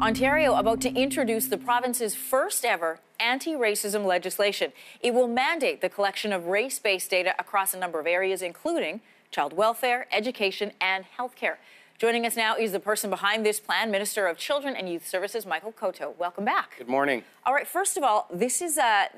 Ontario about to introduce the province's first ever anti-racism legislation. It will mandate the collection of race-based data across a number of areas, including child welfare, education, and healthcare. Joining us now is the person behind this plan, Minister of Children and Youth Services, Michael Coteau. Welcome back. Good morning. All right, first of all, this is a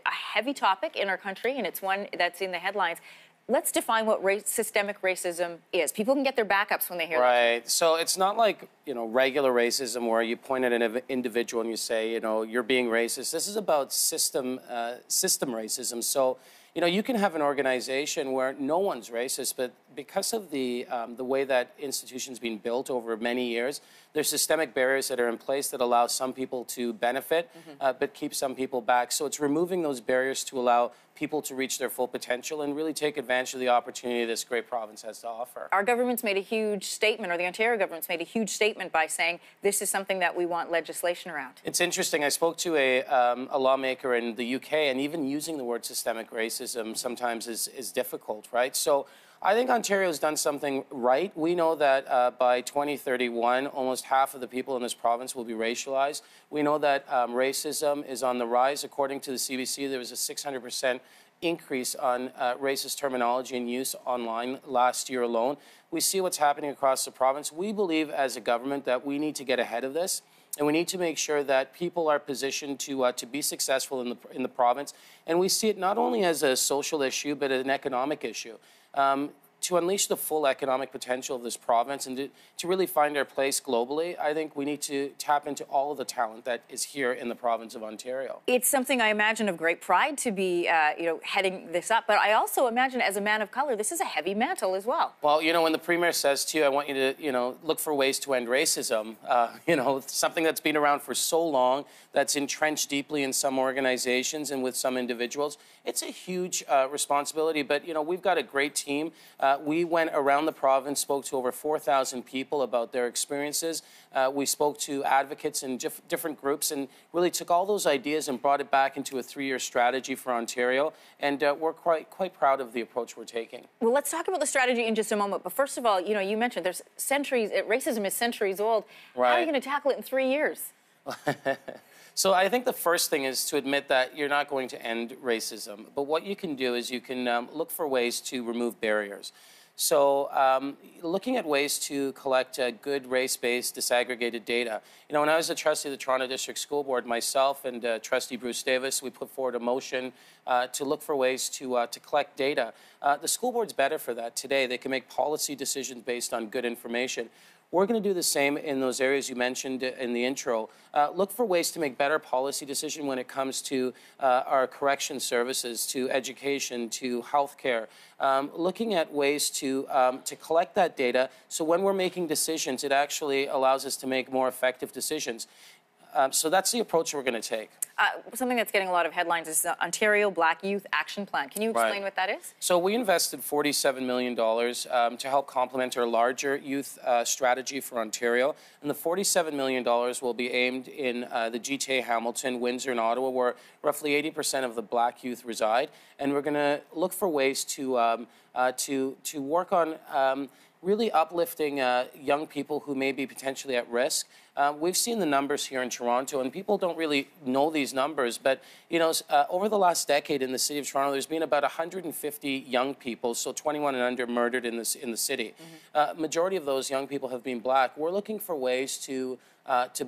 heavy topic in our country, and it's one that's in the headlines. Let's define what systemic racism is. People can get their backups when they hear that. Right. So it's not like, regular racism where you point at an individual and you say, you're being racist. This is about system racism. So, you can have an organization where no one's racist, but because of the way that institutions been built over many years, there's systemic barriers that are in place that allow some people to benefit, but keep some people back. So it's removing those barriers to allow people to reach their full potential and really take advantage of the opportunity this great province has to offer. Our government's made a huge statement, or the Ontario government's made a huge statement by saying this is something that we want legislation around. It's interesting. I spoke to a lawmaker in the UK, and even using the word systemic racism sometimes is difficult, right? So I think Ontario's done something right. We know that by 2031, almost half of the people in this province will be racialized. We know that racism is on the rise. According to the CBC, there was a 600% increase on racist terminology and use online last year alone. We see what's happening across the province. We believe as a government that we need to get ahead of this. And we need to make sure that people are positioned to be successful in the province. And we see it not only as a social issue, but an economic issue. To unleash the full economic potential of this province and to really find our place globally, I think we need to tap into all of the talent that is here in the province of Ontario. It's something I imagine of great pride to be, heading this up. But I also imagine as a man of color, this is a heavy mantle as well. Well, when the Premier says to you, I want you to, look for ways to end racism, something that's been around for so long, that's entrenched deeply in some organizations and with some individuals, it's a huge responsibility. But, we've got a great team. We went around the province, spoke to over 4,000 people about their experiences. We spoke to advocates in different groups and really took all those ideas and brought it back into a 3-year strategy for Ontario. And we're quite proud of the approach we're taking. Well, let's talk about the strategy in just a moment. But first of all, you mentioned there's centuries, racism is centuries old. Right. How are you going to tackle it in 3 years? So I think the first thing is to admit that you're not going to end racism. But what you can do is you can look for ways to remove barriers. So looking at ways to collect good race-based disaggregated data. When I was a trustee of the Toronto District School Board, myself and Trustee Bruce Davis, we put forward a motion to look for ways to collect data. The school board's better for that today. They can make policy decisions based on good information. We're going to do the same in those areas you mentioned in the intro. Look for ways to make better policy decisions when it comes to our correction services, to education, to healthcare. Looking at ways to collect that data so when we're making decisions, it actually allows us to make more effective decisions. So that's the approach we're going to take. Something that's getting a lot of headlines is the Ontario Black Youth Action Plan. Can you explain what that is? So we invested $47 million to help complement our larger youth strategy for Ontario. And the $47 million will be aimed in the GTA, Hamilton, Windsor, and Ottawa, where roughly 80% of the Black youth reside. And we're going to look for ways to work on really uplifting young people who may be potentially at risk. We've seen the numbers here in Toronto, and people don't really know these numbers, but over the last decade in the city of Toronto, there's been about 150 young people, so 21 and under, murdered in the city. Majority of those young people have been Black. We're looking for ways to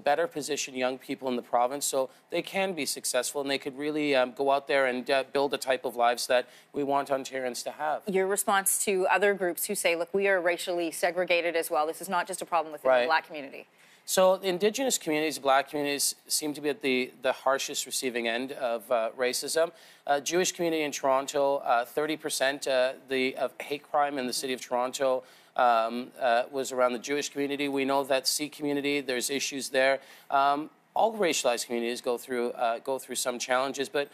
better position young people in the province so they can be successful and they could really go out there and build the type of lives that we want Ontarians to have. Your response to other groups who say, look, we are racially segregated as well. This is not just a problem within the Black community. So Indigenous communities, Black communities, seem to be at the harshest receiving end of racism. Jewish community in Toronto, 30% of hate crime in the city of Toronto was around the Jewish community. We know that Sikh community, there's issues there. All racialized communities go through some challenges, but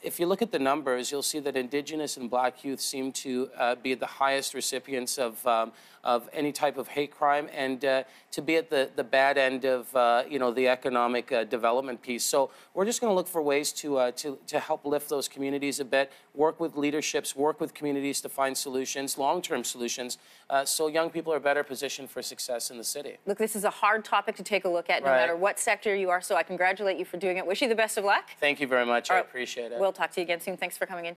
If you look at the numbers, you'll see that Indigenous and Black youth seem to be the highest recipients of any type of hate crime, and to be at the bad end of the economic development piece. So we're just going to look for ways to help lift those communities a bit, work with leaderships, work with communities to find solutions, long-term solutions, so young people are better positioned for success in the city. Look, this is a hard topic to take a look at, no matter what sector you are. So I congratulate you for doing it. Wish you the best of luck. Thank you very much. I appreciate it. We'll talk to you again soon. Thanks for coming in.